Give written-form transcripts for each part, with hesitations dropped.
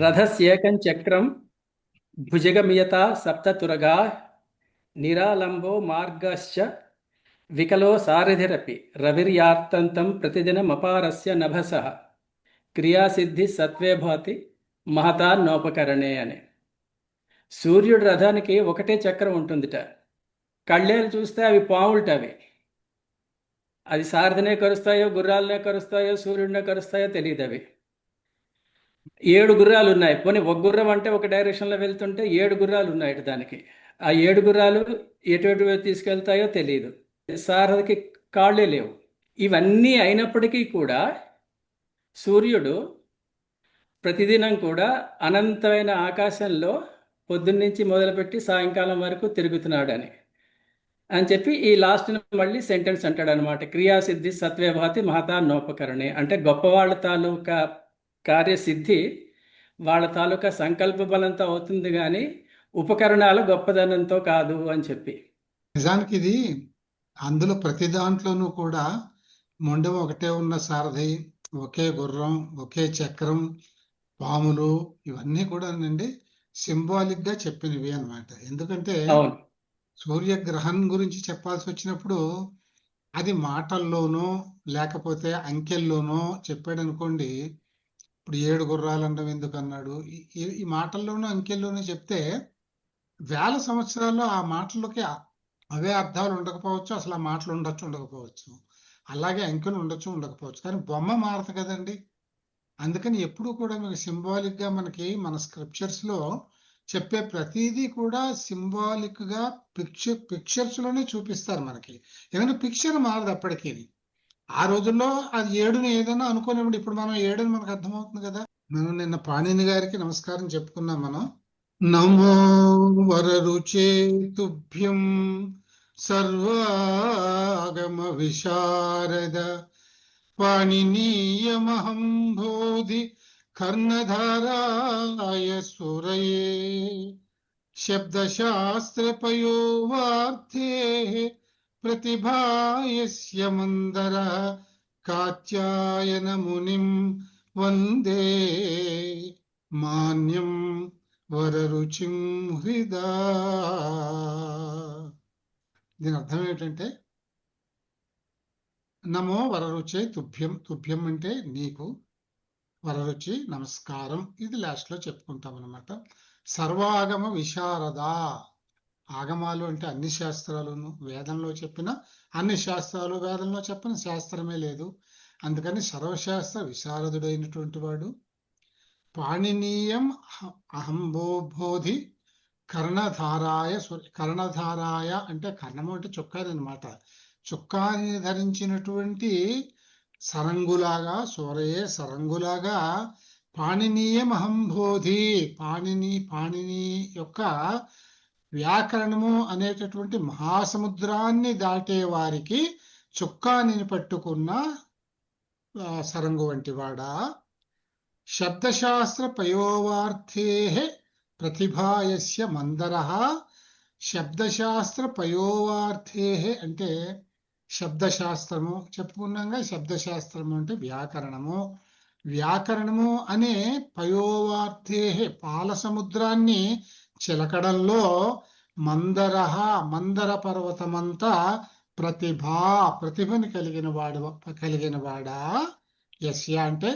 రథస్యేకం చక్రం భుజగమియతా సప్తతురగా నిరాలంబో మార్గశ్చ వికలో సారథిరపి రవిర్యార్తంతం ప్రతిదినమపారస్య నభసః క్రియాసిద్ధి సత్వే భాతి మహతా నోపకరణే అని. సూర్యుడి రథానికి ఒకటే చక్రం ఉంటుందిట. కళ్ళేలు చూస్తే అవి పావులట. అది సారథినే కరుస్తాయో గుర్రాలనే కరుస్తాయో సూర్యుడినే కరుస్తాయో తెలియదు. అవి 7 గుర్రాలు ఉన్నాయి. పోనీ ఒక గుర్రం అంటే ఒక డైరెక్షన్లో వెళ్తుంటే 7 గుర్రాలు ఉన్నాయి దానికి. ఆ 7 గుర్రాలు ఎటు తీసుకెళ్తాయో తెలియదు. సారథికి కాళ్ళే లేవు. ఇవన్నీ అయినప్పటికీ కూడా సూర్యుడు ప్రతిదినం కూడా అనంతమైన ఆకాశంలో పొద్దున్నుంచి మొదలుపెట్టి సాయంకాలం వరకు తిరుగుతున్నాడని అని చెప్పి ఈ లాస్ట్ మళ్ళీ సెంటెన్స్ అంటాడు అనమాట. క్రియాసిద్ధి సత్వేభాతి మహతా నోపకరణే అంటే గొప్పవాళ్ళ తాలూకా కార్యసిద్ధి వాళ్ళ తాలూకా సంకల్ప బలంతో అవుతుంది, కానీ ఉపకరణాల గొప్పదనంతో కాదు అని చెప్పి. నిజానికి ఇది అందులో ప్రతి దాంట్లోనూ కూడా మొండెం ఒకటే ఉన్న సారథి, ఒకే గుర్రం, ఒకే చక్రం, పాములు ఇవన్నీ కూడా అండి సింబాలిక్ గా చెప్పినవి అన్నమాట. ఎందుకంటే సూర్యగ్రహం గురించి చెప్పాల్సి వచ్చినప్పుడు అది మాటల్లోనో లేకపోతే అంకెల్లోనో చెప్పాడు అనుకోండి. ఇప్పుడు 7 గుర్రాలు అనడం ఎందుకు అన్నాడు, ఈ మాటల్లోనూ అంకెల్లోనూ చెప్తే వేల సంవత్సరాల్లో ఆ మాటలకి అవే అర్థాలు ఉండకపోవచ్చు, అసలు ఆ మాటలు ఉండకపోవచ్చు, అలాగే అంకెలు ఉండకపోవచ్చు, కానీ బొమ్మ మారదు కదండి. అందుకని ఎప్పుడు కూడా మీకు సింబాలిక్ గా మనకి మన స్క్రిప్చర్స్ లో చెప్పే ప్రతిదీ కూడా సింబాలిక్ గా పిక్చర్స్ లోనే చూపిస్తారు మనకి. ఎందుకంటే పిక్చర్ మారదు అప్పటికీ. ఆ రోజుల్లో అది 7ని ఏదైనా అనుకోనివ్వండి, ఇప్పుడు మనం 7 మనకు అర్థమవుతుంది కదా. మనం నిన్న పాణిని గారికి నమస్కారం చెప్పుకున్నాం మనం. నమో వరరుచే తుభ్యం సర్వాగమ విశారద పాణినీయమహం బోధి కర్ణధారాయ సురయే శబ్దశాస్త్రపయోవార్థే ప్రతిభాయస్య మందర కాత్యాయన మునిం వందే మాన్యం వరరుచిం హృదా. దీని అర్థం ఏమిటంటే నమో వరరుచే తుభ్యం. తుభ్యం అంటే నీకు, వరరుచి నమస్కారం. ఇది లాస్ట్ లో చెప్పుకుంటాం అనమాట. సర్వాగమ విశారద. ఆగమాలు అంటే అన్ని శాస్త్రాలను, వేదంలో చెప్పిన అన్ని శాస్త్రాలు, వేదంలో చెప్పిన శాస్త్రమే లేదు. అందుకని సర్వశాస్త్ర విశారదుడైనటువంటి వాడు. పాణినీయం అహంబోధి కర్ణధారాయ. కర్ణధారాయ అంటే కర్ణము అంటే చొక్కాని అనమాట. చొక్కాని ధరించినటువంటి సరంగులాగా, సూరయే సరంగులాగా పాణినీయం అహంబోధి. పాణిని యొక్క వ్యాకరణము అనేటటువంటి మహాసముద్రాన్ని దాటే వారికి చొక్కానిని పట్టుకున్న సరంగు వంటి వాడా. శబ్దశాస్త్ర పయోవార్థే ప్రతిభాయస్య మందర. శబ్దశాస్త్ర పయోవార్థే అంటే శబ్దశాస్త్రము చెప్పుకున్నాగా. శబ్దశాస్త్రము అంటే వ్యాకరణము. వ్యాకరణము అనే పయోవార్థే పాల సముద్రాన్ని చిలకడంలో మందర, మందర పర్వతమంతా ప్రతిభని కలిగిన వాడా. యస్య అంటే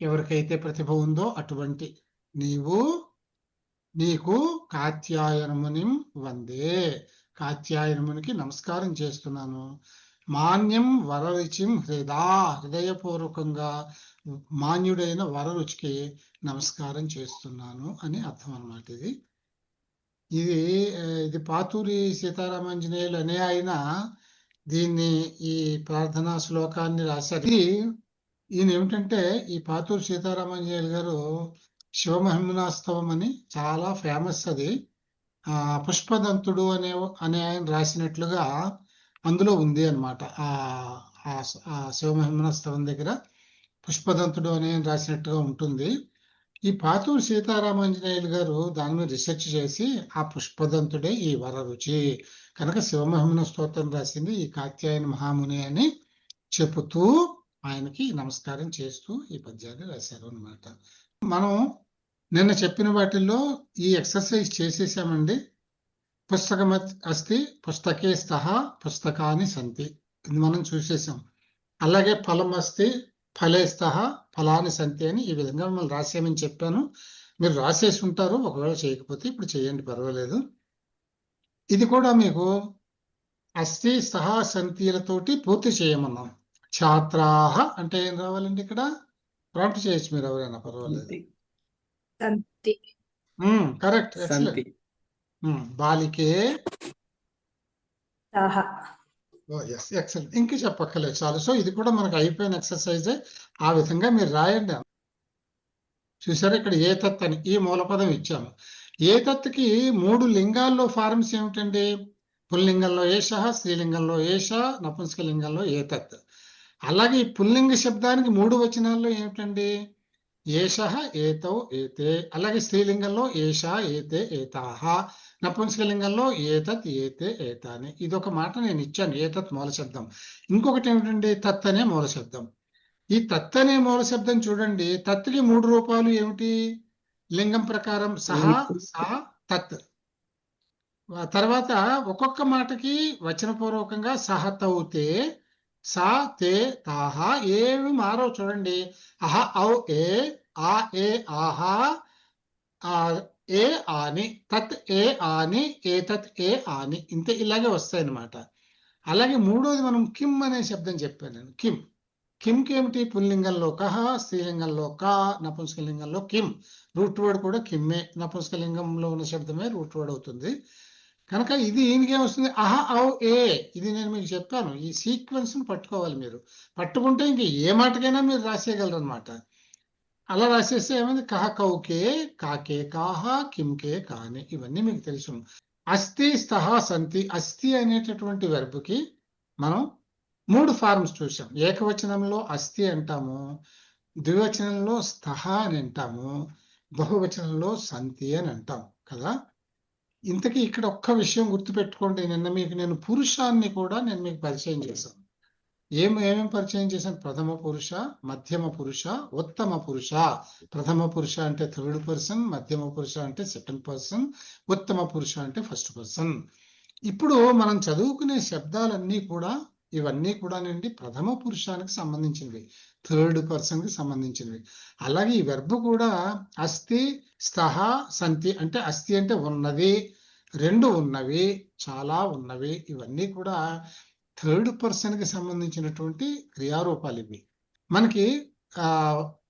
ఎవరికైతే ప్రతిభ ఉందో అటువంటి నీకు కాత్యాయనముని వందే. కాత్యాయనమునికి నమస్కారం చేస్తున్నాను. మాన్యం వరరుచిం హృదయపూర్వకంగా మాన్యుడైన వరరుచికి నమస్కారం చేస్తున్నాను అని అర్థం అన్నమాట. ఇది పాతూరి సీతారామాంజనేయులు అనే ఆయన దీన్ని ఈ ప్రార్థనా శ్లోకాన్ని రాశారు. ఈయన ఏమిటంటే ఈ పాతూరి సీతారామాంజనేయులు గారు శివమహిమనాస్తవం అని చాలా ఫేమస్. అది పుష్పదంతుడు అనే ఆయన రాసినట్లుగా అందులో ఉంది అనమాట. ఆ శివమహిమనాస్తవం దగ్గర పుష్పదంతుడు అనే రాసినట్టుగా ఉంటుంది. ఈ పాతూరి సీతారామాంజనేయులు గారు దాని మీద రీసెర్చ్ చేసి ఆ పుష్పదంతుడే ఈ వరరుచి కనుక శివమహిమన స్తోత్రం రాసింది ఈ కాత్యాయన మహాముని అని చెబుతూ ఆయనకి నమస్కారం చేస్తూ ఈ పద్యాన్ని రాశారు అనమాట. మనం నిన్న చెప్పిన వాటిల్లో ఈ ఎక్సర్సైజ్ చేసేసామండి. పుస్తకం అస్తి పుస్తకే స్తః పుస్తకాని సంతి, ఇది మనం చూసేసాం. అలాగే ఫలం అస్తి ఫలే స్తః ఫలాని సంతి అని ఈ విధంగా మిమ్మల్ని రాసేయమని చెప్పాను. మీరు రాసేసి ఉంటారు, ఒకవేళ చేయకపోతే ఇప్పుడు చేయండి, పర్వాలేదు. ఇది కూడా మీకు అస్తి స్తః సంతిలతోటి పూర్తి చేయమన్నాం. ఛాత్రాహ అంటే ఏం రావాలండి ఇక్కడ? ప్రాంప్ట్ చేయొచ్చు మీరు ఎవరైనా, పర్వాలేదు. సంతి సంతి కరెక్ట్, సంతి ఎక్సలెంట్. బాలికే సహ ఎక్సలెంట్, ఇంక చెప్పక్కర్లేదు, చాలు. సో ఇది కూడా మనకు అయిపోయిన ఎక్సర్సైజే. ఆ విధంగా మీరు రాయండి. చూసారా, ఇక్కడ ఏతత్ అని ఈ మూలపదం ఇచ్చాము. ఏతత్కి 3 లింగాల్లో ఫార్మ్స్ ఏమిటండి? పుల్లింగంలో ఏష, స్త్రీలింగంలో ఏష, నపుంసకలింగంలో ఏతత్. అలాగే ఈ పుల్లింగ శబ్దానికి 3 వచనాల్లో ఏమిటండి? ఏష, ఏతౌ, ఏతే. అలాగే స్త్రీలింగంలో ఏష, ఏతే, ఏతాహ. నపుంసకలింగంలో ఏతత్, ఏతే, ఏతాని. ఇదొక మాట నేను ఇచ్చాను, ఏతత్ మూల శబ్దం. ఇంకొకటి ఏమిటండి? తత్ అనే మూల శబ్దం. ఈ తత్ అనే మూల శబ్దం చూడండి, తత్కి 3 రూపాలు ఏమిటి? లింగం ప్రకారం సహ, సా, తత్. తర్వాత ఒక్కొక్క మాటకి వచనపూర్వకంగా సహ, తౌతే, సా, తే, తాహ. ఏమి మారో చూడండి. అహ, ఔ, ఏ, ఆ, ఏ, ఆహా, ఏ, ఆని. తత్, ఏ, ఆని, ఏతత్, ఏ, ఆని. ఇంతే, ఇలాగే వస్తాయి అన్నమాట. అలాగే మూడోది మనం కిమ్ అనే శబ్దం చెప్పాను నేను. కిమ్. కిమ్కి ఏమిటి? పుల్లింగంలో కహ, స్త్రీలింగంలో కా, నపుంసకలింగంలో కిమ్. రూట్ వర్డ్ కూడా కిమ్మే, నపుంసకలింగంలో ఉన్న శబ్దమే రూట్ వర్డ్ అవుతుంది. కనుక ఇది ఈయనకేం వస్తుంది? అహ, ఔ, ఏ. ఇది నేను మీకు చెప్పాను, ఈ సీక్వెన్స్ ను పట్టుకోవాలి మీరు. పట్టుకుంటే ఇంక ఏ మాటకైనా మీరు రాసేయగలరు అనమాట. అలా రాసేస్తే ఏమైంది? కహ, కౌకే, కాకే, కాహ, కిమ్కే, కాని. ఇవన్నీ మీకు తెలుసు. అస్థి, స్తః, సంతి. అస్థి అనేటటువంటి వెర్బ్కి మనం 3 ఫార్మ్స్ చూసాం. ఏకవచనంలో అస్థి అంటాము, ద్వివచనంలో స్తః అని అంటాము, బహువచనంలో సంతి అని అంటాం కదా. ఇంతకీ ఇక్కడ ఒక్క విషయం గుర్తుపెట్టుకోండి, నిన్న మీకు నేను పురుషాన్ని కూడా నేను మీకు పరిచయం చేశాను. ఏమేమి పరిచయం చేశాను? ప్రథమ పురుష, మధ్యమ పురుష, ఉత్తమ పురుష. ప్రథమ పురుష అంటే 3rd పర్సన్, మధ్యమ పురుష అంటే 2nd పర్సన్, ఉత్తమ పురుష అంటే 1st పర్సన్. ఇప్పుడు మనం చదువుకునే శబ్దాలన్నీ కూడా, ఇవన్నీ కూడా నుండి ప్రథమ పురుషానికి సంబంధించినవి, 3rd పర్సన్ కి సంబంధించినవి. అలాగే ఈ వెర్బ్ కూడా అస్థి, స్తః, సంతి. అంటే అస్థి అంటే ఉన్నది, 2 ఉన్నవి, చాలా ఉన్నవి. ఇవన్నీ కూడా 3rd పర్సన్ కి సంబంధించినటువంటి క్రియారూపాలు ఇవి. మనకి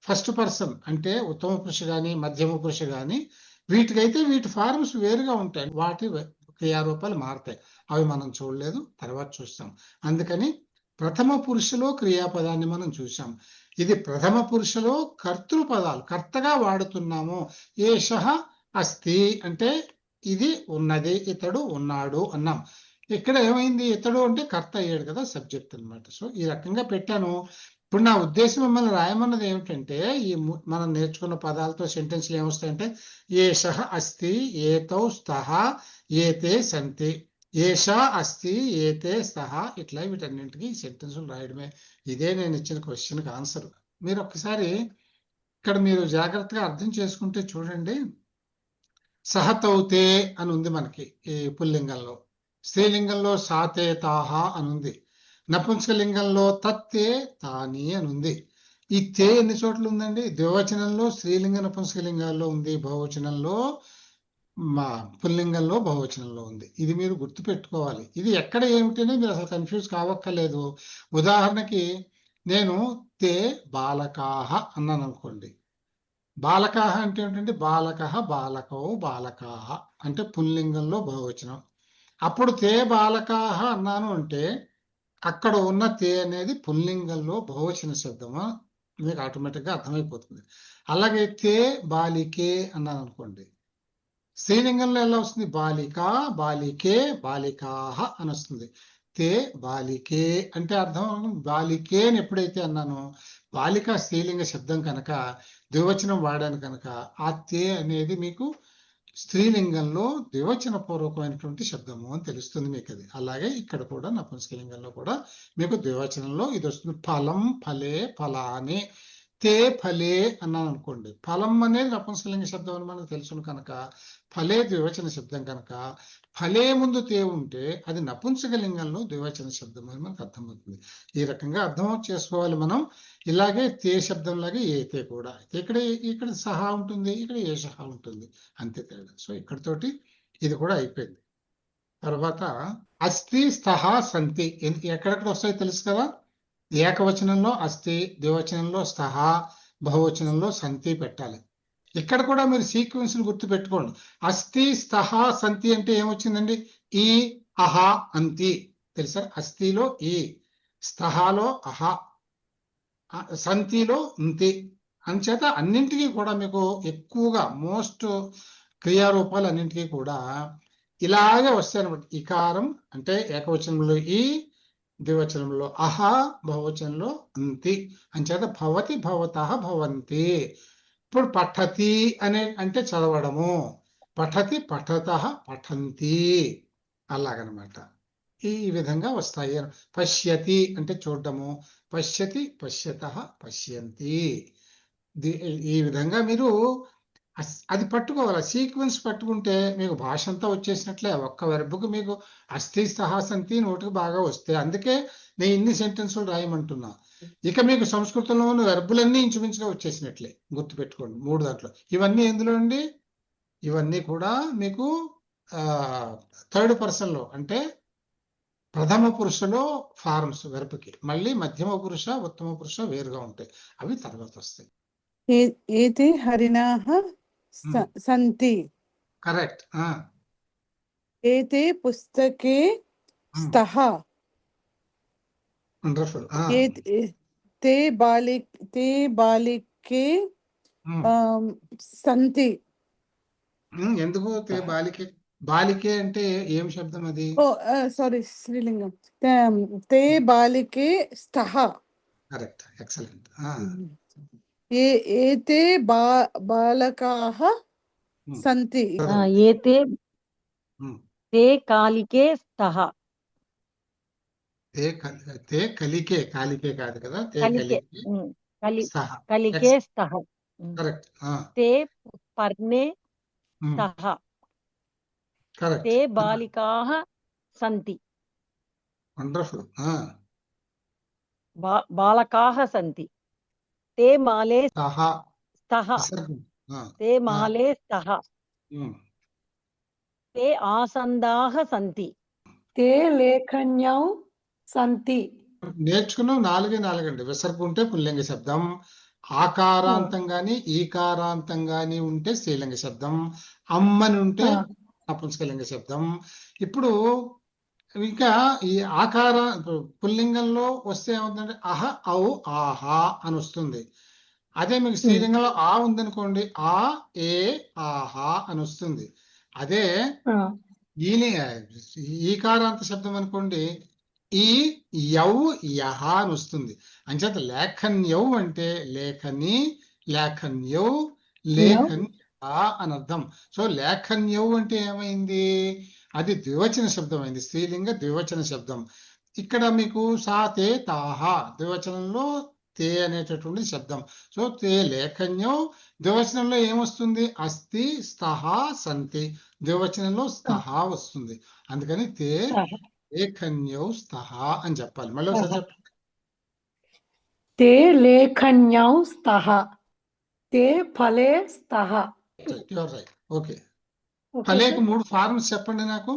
1st పర్సన్ అంటే ఉత్తమ పురుష గాని, మధ్యమ పురుష గాని, వీటికైతే వీటి ఫార్మ్స్ వేరుగా ఉంటాయి, వాటి క్రియారూపాలు మారుతాయి. అవి మనం చూడలేదు, తర్వాత చూస్తాం. అందుకని ప్రథమ పురుషలో క్రియాపదాన్ని మనం చూసాం. ఇది ప్రథమ పురుషలో కర్తృపదాలు, కర్తగా వాడుతున్నాము. ఏషః అస్తి అంటే ఇది ఉన్నది, ఇతడు ఉన్నాడు అన్నాం. ఇక్కడ ఏమైంది? ఇతడు అంటే కర్త అయ్యాడు కదా, సబ్జెక్ట్ అన్నమాట. సో ఈ రకంగా పెట్టాను. ఇప్పుడు నా ఉద్దేశం మిమ్మల్ని రాయమన్నది ఏమిటంటే, ఈ మనం నేర్చుకున్న పదాలతో సెంటెన్స్లు ఏమొస్తాయంటే, ఏషః అస్తి, ఏతౌ స్తః, ఏతే సంతి. ఏష, అస్తి, ఏతే, స్తః. ఇట్లా వీటన్నింటికి సెంటెన్సులు రాయడమే. ఇదే నేను ఇచ్చిన క్వశ్చన్కి ఆన్సర్. మీరు ఒక్కసారి ఇక్కడ మీరు జాగ్రత్తగా అర్థం చేసుకుంటే చూడండి. సహతౌతే అని ఉంది మనకి ఈ పుల్లింగంలో. స్త్రీలింగంలో సాతే, తాహ అని ఉంది. నపుంసకలింగంలో తత్తే, తాని అని ఉంది. ఈ తే ఎన్ని చోట్ల ఉందండి? ద్వివచనంలో స్త్రీలింగ నపుంసకలింగాల్లో ఉంది, బహువచనంలో పుల్లింగంలో బహువచనంలో ఉంది. ఇది మీరు గుర్తు పెట్టుకోవాలి. ఇది ఎక్కడ ఏమిటనే మీరు అసలు కన్ఫ్యూజ్ కావక్కర్లేదు. ఉదాహరణకి నేను తే బాలకాహ అన్నాను అనుకోండి. బాలకాహ అంటే ఏంటంటే బాలకః, బాలకౌ, బాలకాహ అంటే పుల్లింగంలో బహువచనం. అప్పుడు తే బాలకాహ అన్నాను అంటే అక్కడ ఉన్న తే అనేది పుల్లింగంలో బహువచన శబ్దమా, మీకు ఆటోమేటిక్గా అర్థమైపోతుంది. అలాగే తే బాలికే అన్నాను అనుకోండి, స్త్రీలింగంలో ఎలా వస్తుంది? బాలిక, బాలికే, బాలికాహ అని వస్తుంది. తే బాలికే అంటే అర్థం బాలికే అని ఎప్పుడైతే అన్నానో, బాలిక స్త్రీలింగ శబ్దం కనుక ద్వివచనం వాడాను కనుక ఆ తే అనేది మీకు స్త్రీలింగంలో ద్వివచన పూర్వకమైనటువంటి శబ్దము అని తెలుస్తుంది మీకు అది. అలాగే ఇక్కడ కూడా నపుంసకలింగంలో కూడా మీకు ద్వివచనంలో ఇది వస్తుంది. ఫలం, ఫలే, ఫలాని. తే ఫలే అన్నాను అనుకోండి, ఫలం అనేది నపుంసకలింగ శబ్దం అని మనకు తెలుసును కనుక, ఫలే ద్వివచన శబ్దం కనుక ఫలే ముందు తే ఉంటే అది నపుంసకలింగంలో ద్వివచన శబ్దం అని మనకు అర్థమవుతుంది. ఈ రకంగా అర్థం చేసుకోవాలి మనం. ఇలాగే తే శబ్దం లాగే ఏతే కూడా, ఇక్కడ సహా ఉంటుంది, ఇక్కడ ఏ సహా ఉంటుంది, అంతే తేడా. సో ఇక్కడతోటి ఇది కూడా అయిపోయింది. తర్వాత అస్థి స్థహ సంతి ఎక్కడెక్కడ వస్తాయో తెలుసు కదా. ఏకవచనంలో అస్థి, ద్వివచనంలో స్థహ, బహువచనంలో సంతి పెట్టాలి. ఇక్కడ కూడా మీరు సీక్వెన్స్ గుర్తు పెట్టుకోండి. అస్థి స్థహ సంతి అంటే ఏమొచ్చిందండి? ఈ అహ అంతి తెలుసా? అస్థిలో ఈ, స్థహలో అహ, సంతిలో ఇంతి. అంచేత అన్నింటికీ కూడా మీకు ఎక్కువగా మోస్ట్ క్రియారూపాలు అన్నింటికీ కూడా ఇలాగే వస్తాయి అనమాట. ఇకారం అంటే ఏకవచనంలో ఈ, ద్వివచనంలో అహ, బహువచనంలో అంతి. అంచేత భవతి, భవతః, భవంతి. ఇప్పుడు పఠతి అనే అంటే చదవడము, పఠతి, పఠతః, పఠంతి, అలాగనమాట. ఈ విధంగా వస్తాయి. పశ్యతి అంటే చూడటము, పశ్యతి, పశ్యతః, పశ్యంతి. ఈ విధంగా మీరు అది పట్టుకోవాలి. సీక్వెన్స్ పట్టుకుంటే మీకు భాష అంతా వచ్చేసినట్లే. ఒక్క వెర్బుకు మీకు అస్థి స్థహ సంతి నోటికి బాగా వస్తే, అందుకే నేను ఇన్ని సెంటెన్సులు రాయమంటున్నా. ఇక మీకు సంస్కృతంలో ఉన్న వెర్బులన్నీ ఇంచుమించుగా వచ్చేసినట్లే, గుర్తుపెట్టుకోండి. 3 దాంట్లో ఇవన్నీ ఎందులో అండి? ఇవన్నీ కూడా మీకు థర్డ్ పర్సన్ లో, అంటే ప్రథమ పురుషలో ఫార్మ్స్ వెర్బ్కి. మళ్ళీ మధ్యమ పురుష, ఉత్తమ పురుష వేరుగా ఉంటాయి, అవి తర్వాత వస్తాయి. ఏతే హరిణాః సంతి. కరెక్ట్. ఏతే పుస్తకే స్తః. వండర్ఫుల్. తే బాలికే సంతి. ఎందుకు తే బాలికే? బాలికే అంటే ఏం శబ్దం అది? సారీ, స్త్రీలింగం. తే బాలికే స్తః. Correct, excellent. ఏతే బాలకాః సంతి. ఏతే తే కాలికే స్తః. తే కలికే, కాలికే కాదు కదా, తే కలికే స్తః. కలికే స్తః. కరెక్ట్. తే పర్ణే స్తః. కరెక్ట్. తే బాలికాః సంతి. వండర్ఫుల్. బాలకాః సంతి. తే మాలే స్తః. స్తః. తే మాలే స్తః. తే ఆసందాః సంతి. తే లేఖన్యౌ సంతి. నేర్చుకున్నాం 4 అండి. విసర్గ ఉంటే పుల్లింగ శబ్దం, ఆకారాంతం గాని ఈకారాంతం గాని ఉంటే స్త్రీలింగ శబ్దం, అమ్మని ఉంటే నపుంసకలింగ శబ్దం. ఇప్పుడు ఇంకా ఈ ఆకార పుల్లింగంలో వస్తే ఏమవుతుందంటే అహ, ఔ, ఆహా అని వస్తుంది. అదే మీకు స్త్రీలింగంలో ఆ ఉందనుకోండి, ఆ, ఏ, ఆహా అని వస్తుంది. అదే ఈకారాంత శబ్దం అనుకోండి, ఈ, యౌ, యహ అని వస్తుంది. అంచేత లేఖన్యౌ అంటే లేఖని, లేఖన్యౌ, లేఖన్య అని అర్థం. సో లేఖన్యౌ అంటే ఏమైంది? అది ద్వివచన శబ్దం అయింది, స్త్రీలింగ ద్వివచన శబ్దం. ఇక్కడ మీకు సా, తే, తాహ ద్వివచనంలో తే అనేటటువంటి శబ్దం. సో తే లేఖన్యౌ. ద్వివచనంలో ఏమొస్తుంది? అస్థి స్థహ సంతి. ద్వివచనంలో స్థహ వస్తుంది. అందుకని తే లేఖన్యౌ స్తః అని చెప్పాలి. మళ్ళీ ఒకసారి చెప్పండి. తే లేఖన్యౌ స్తః. తే ఫలే స్తః. రైట్. ఓకే. ఫలేకి 3 ఫార్మ్స్ చెప్పండి నాకు.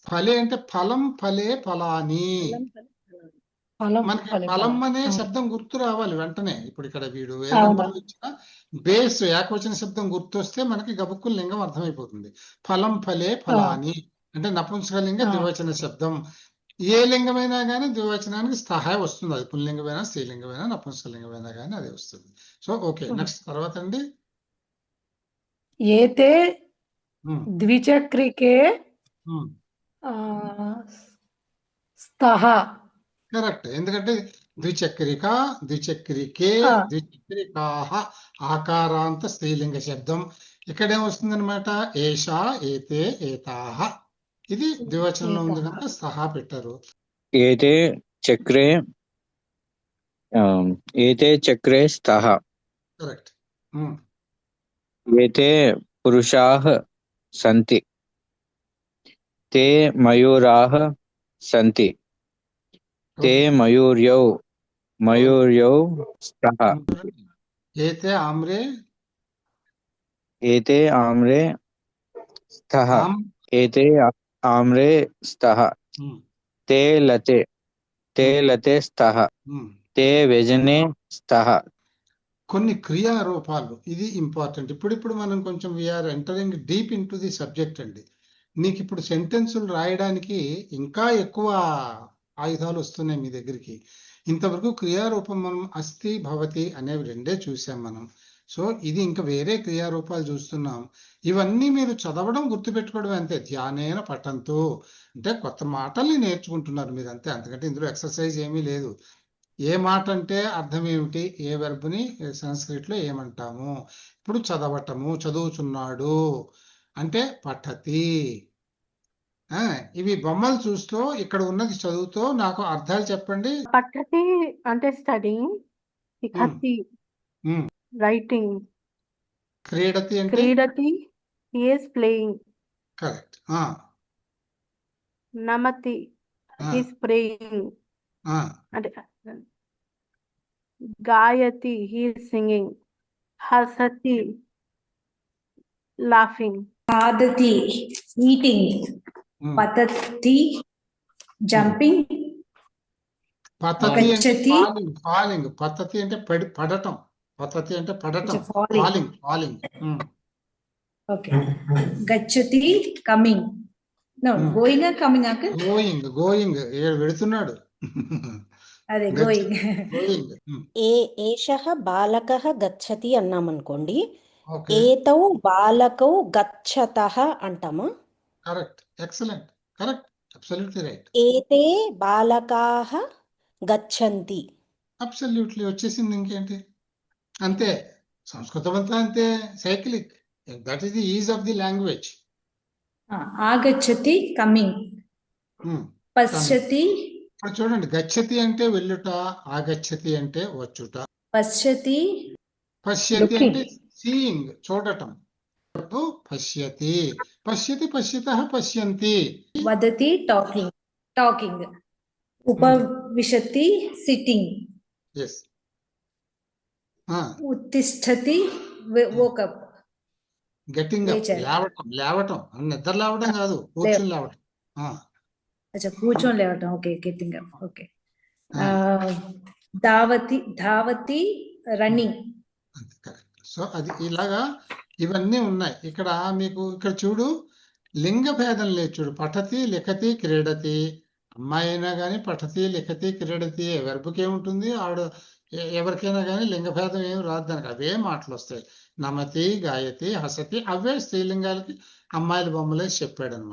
ఫలే అంటే ఫలం, ఫలే, ఫలాని. మనకి ఫలం అనే శబ్దం గుర్తు రావాలి వెంటనే. ఇప్పుడు ఇక్కడ వీడు ఏ నంబర్లో ఇచ్చిన బేస్ ఏకవచన శబ్దం గుర్తు వస్తే మనకి గబుక్కుల లింగం అర్థమైపోతుంది. ఫలం, ఫలే, ఫలాని అంటే నపుంసకలింగ ద్వివచన శబ్దం. ఏ లింగమైనా కానీ ద్వివచనానికి స్థహ వస్తుంది. అది పుల్లింగమైనా, స్త్రీలింగమైనా, నపుంసకలింగమైనా కానీ అదే వస్తుంది. సో ఓకే, నెక్స్ట్ తర్వాత అండి. ఏతే ద్విచక్రికే స్తః. కరెక్ట్. ఎందుకంటే ద్విచక్రిక, ద్విచక్రికే, ద్విచక్రికాహ ఆకారాంత స్త్రీలింగ శబ్దం. ఇక్కడేమొస్తుంది అనమాట? ఏషా, ఏతే, ఏతాహ. ఇది ద్వివచనంలో ఉంది కనుక సహా పెట్టారు. ఏతే చక్రే స్తః. కరెక్ట్. एते पुरुषाः सन्ति ते मयूराः सन्ति ते मयूर्यौ स्तः ఏతే ఆమ్రే एते आम्रे स्तः ఆమ్ एते आम्रे स्तः ते लते स्तः ते व्यजने स्तः. కొన్ని క్రియారూపాలు, ఇది ఇంపార్టెంట్. ఇప్పుడు మనం కొంచెం we are entering deep in to the subject అండి. నీకు ఇప్పుడు సెంటెన్సులు రాయడానికి ఇంకా ఎక్కువ ఆయుధాలు వస్తున్నాయి మీ దగ్గరికి. ఇంతవరకు క్రియారూపం మనం అస్తి భవతి అనేవి రెండే చూసాం మనం. సో ఇది ఇంకా వేరే క్రియారూపాలు చూస్తున్నాం. ఇవన్నీ మీరు చదవడం, గుర్తుపెట్టుకోవడం అంతే. ధ్యానేన పఠంతు అంటే కొత్త మాటల్ని నేర్చుకుంటున్నారు మీరు అంతే. అంతకంటే ఇందులో ఎక్సర్సైజ్ ఏమీ లేదు. ఏ మాట అంటే అర్థం ఏమిటి, ఏ వెర్బ్ని సంస్కృత్ లో ఏమంటాము. ఇప్పుడు చదవటము, చదువుతున్నాడు అంటే పఠతి. ఇవి బొమ్మలు చూస్తూ ఇక్కడ ఉన్నది చదువుతూ నాకు అర్థాలు చెప్పండి. పఠతి అంటే స్టడీయింగ్, లిఖతి రైటింగ్, క్రీడతి అంటే క్రీడతి ఈస్ ప్లేయింగ్, కరెక్ట్. నమతి ఈస్ ప్రేయింగ్, అంటే గాయతి ఈస్ సింగింగ్, హసతి లాఫింగ్, ఖాదతి ఈటింగ్, పతతి జంపింగ్, పతతి అంటే గచ్చతి ఫాలింగ్. పతతి అంటే పడటం. పతతి అంటే పడటం. falling. ఫాలింగ్. ఓకే. గచ్చతి coming, no going coming uncle, going వెళుతున్నాడు. అదే గోయింగ్. గోయింగ్. ఏషః బాలకः గచ్చతి అన్నామనుకోండి, ఓకే, ఏతౌ బాలకౌ గచ్చతః అంటామా? Correct, excellent, correct, absolutely right. ఏతే బాలకాః గచ్చంతి. అబ్సల్యూట్లీ వచ్చేసింది. ఇంకేంటి, అంతే. సంస్కృతం అంతా అంతే, cyclic. That is the ease of the language. ఆగచ్చతి కమింగ్, పశ్యతి ఇప్పుడు చూడండి, గచ్చతి అంటే వెళ్ళుట, ఆగచ్చతి అంటే వచ్చుట, పశ్యతి పశ్యతి అంటే సీయింగ్, చూడటం. పశ్యతి, పశ్యతి, పశ్యతః పశ్యంతి. వదతి టాకింగ్, ఉపవిశతి సిట్టింగ్, ఎస్. ఉత్తిష్టతి వోకప్, గెట్టింగ్ అప్, లేచారు. లేవటం. నిద్ర లేవడం కాదు, కూర్చుని లేవటం. అచ్చా కూర్చొని లేవటం. Okay, getting up. ఓకే. ధావతి రన్నింగ్. కరెక్ట్. సో అది ఇలాగా ఇవన్నీ ఉన్నాయి. ఇక్కడ మీకు ఇక్కడ చూడు, లింగ భేదం లేదు. చూడు, పఠతి, లిఖతి, క్రీడతి. అమ్మాయి అయినా కానీ పఠతి, లిఖతి, క్రీడతి. వెర్బుకి ఏముంటుంది, ఆవిడ ఎవరికైనా కానీ లింగ భేదం ఏమి రాదు దానికి. అవే మాటలు వస్తాయి. నమతి, గాయతి, హసతి, అవే స్త్రీలింగాలకి అమ్మాయిల బొమ్మలే చెప్పాడు అనమాట.